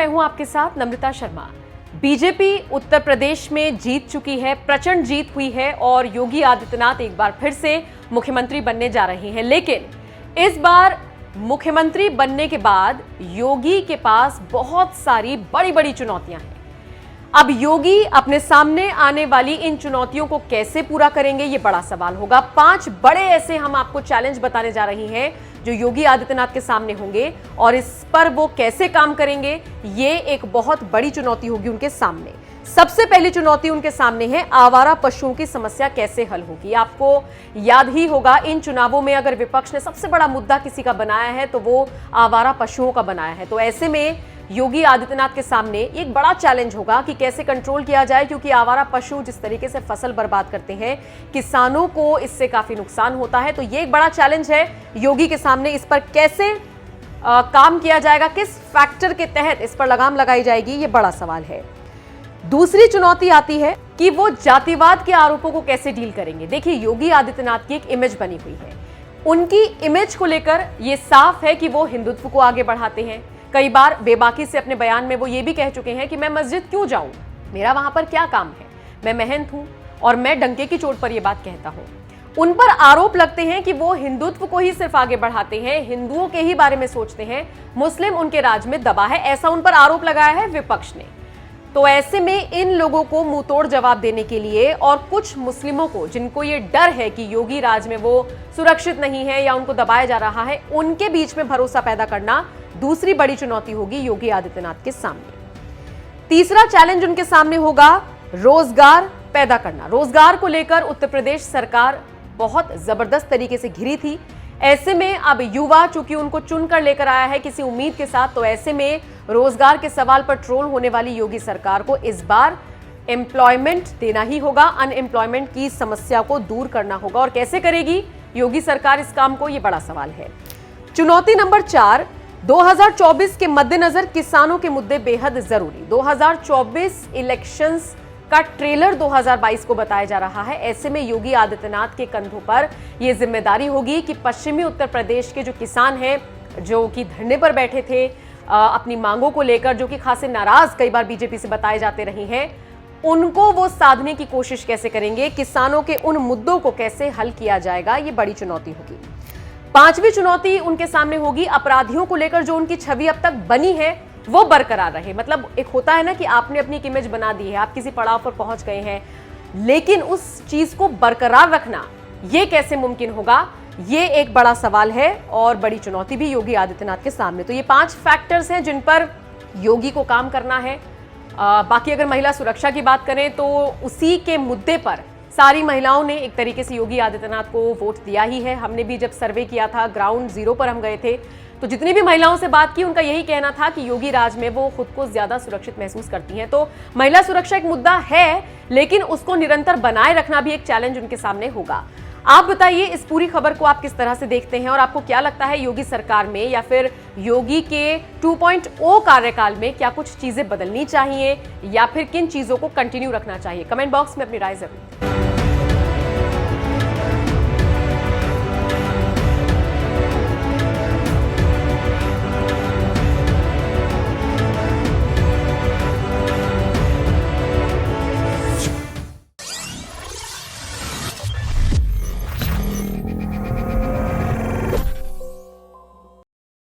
मैं हूं आपके साथ नम्रता शर्मा। बीजेपी उत्तर प्रदेश में जीत चुकी है, प्रचंड जीत हुई है और योगी आदित्यनाथ एक बार फिर से मुख्यमंत्री बनने जा रहे हैं। लेकिन इस बार मुख्यमंत्री बनने के बाद योगी के पास बहुत सारी बड़ी बड़ी चुनौतियां हैं। अब योगी अपने सामने आने वाली इन चुनौतियों को कैसे पूरा करेंगे, ये बड़ा सवाल होगा। 5 बड़े ऐसे हम आपको चैलेंज बताने जा रही हैं जो योगी आदित्यनाथ के सामने होंगे और इस पर वो कैसे काम करेंगे, ये एक बहुत बड़ी चुनौती होगी उनके सामने। सबसे पहली चुनौती उनके सामने है आवारा पशुओं की समस्या कैसे हल होगी। आपको याद ही होगा, इन चुनावों में अगर विपक्ष ने सबसे बड़ा मुद्दा किसी का बनाया है तो वो आवारा पशुओं का बनाया है। तो ऐसे में योगी आदित्यनाथ के सामने एक बड़ा चैलेंज होगा कि कैसे कंट्रोल किया जाए, क्योंकि आवारा पशु जिस तरीके से फसल बर्बाद करते हैं, किसानों को इससे काफी नुकसान होता है। तो ये एक बड़ा चैलेंज है योगी के सामने। इस पर कैसे काम किया जाएगा, किस फैक्टर के तहत इस पर लगाम लगाई जाएगी, ये बड़ा सवाल है। दूसरी चुनौती आती है कि वो जातिवाद के आरोपों को कैसे डील करेंगे। देखिए, योगी आदित्यनाथ की एक इमेज बनी हुई है, उनकी इमेज को लेकर यह साफ है कि वो हिंदुत्व को आगे बढ़ाते हैं। कई बार बेबाकी से अपने बयान में वो ये भी कह चुके हैं कि मैं मस्जिद क्यों जाऊं, मेरा वहां पर क्या काम है, मैं महंत हूं और मैं डंके की चोट पर यह बात कहता हूं। उन पर आरोप लगते हैं कि वो हिंदुत्व को ही सिर्फ आगे बढ़ाते हैं, हिंदुओं के ही बारे में सोचते हैं, मुस्लिम उनके राज में दबा है, ऐसा उन पर आरोप लगाया है विपक्ष ने। तो ऐसे में इन लोगों को मुंहतोड़ जवाब देने के लिए और कुछ मुस्लिमों को जिनको ये डर है कि योगी राज में वो सुरक्षित नहीं है या उनको दबाया जा रहा है, उनके बीच में भरोसा पैदा करना दूसरी बड़ी चुनौती होगी योगी आदित्यनाथ के सामने। तीसरा चैलेंज उनके सामने होगा रोजगार पैदा करना। रोजगार को लेकर उत्तर प्रदेश सरकार बहुत जबरदस्त तरीके से घिरी थी। ऐसे में अब युवा चूंकि उनको चुनकर लेकर आया है किसी उम्मीद के साथ, तो ऐसे में रोजगार के सवाल पर ट्रोल होने वाली योगी सरकार को इस बार एम्प्लॉयमेंट देना ही होगा, अनएम्प्लॉयमेंट की समस्या को दूर करना होगा। और कैसे करेगी योगी सरकार इस काम को, यह बड़ा सवाल है। चुनौती नंबर 4, 2024 के मद्देनजर किसानों के मुद्दे बेहद जरूरी। 2024 इलेक्शंस का ट्रेलर 2022 को बताया जा रहा है। ऐसे में योगी आदित्यनाथ के कंधों पर यह जिम्मेदारी होगी कि पश्चिमी उत्तर प्रदेश के जो किसान हैं, जो कि धरने पर बैठे थे अपनी मांगों को लेकर, जो कि खासे नाराज कई बार बीजेपी से बताए जाते रहे हैं, उनको वो साधने की कोशिश कैसे करेंगे, किसानों के उन मुद्दों को कैसे हल किया जाएगा, ये बड़ी चुनौती होगी। 5वीं चुनौती उनके सामने होगी अपराधियों को लेकर जो उनकी छवि अब तक बनी है वो बरकरार रहे। मतलब एक होता है ना कि आपने अपनी एक इमेज बना दी है, आप किसी पड़ाव पर पहुंच गए हैं, लेकिन उस चीज को बरकरार रखना ये कैसे मुमकिन होगा, ये एक बड़ा सवाल है और बड़ी चुनौती भी योगी आदित्यनाथ के सामने। तो ये 5 फैक्टर्स हैं जिन पर योगी को काम करना है। बाकी अगर महिला सुरक्षा की बात करें तो उसी के मुद्दे पर सारी महिलाओं ने एक तरीके से योगी आदित्यनाथ को वोट दिया ही है। हमने भी जब सर्वे किया था, ग्राउंड जीरो पर हम गए थे, तो जितनी भी महिलाओं से बात की उनका यही कहना था कि योगी राज में वो खुद को ज्यादा सुरक्षित महसूस करती हैं। तो महिला सुरक्षा एक मुद्दा है, लेकिन उसको निरंतर बनाए रखना भी एक चैलेंज उनके सामने होगा। आप बताइए इस पूरी खबर को आप किस तरह से देखते हैं और आपको क्या लगता है योगी सरकार में या फिर योगी के 2.0 कार्यकाल में क्या कुछ चीजें बदलनी चाहिए या फिर किन चीजों को कंटिन्यू रखना चाहिए? कमेंट बॉक्स में अपनी राय जरूर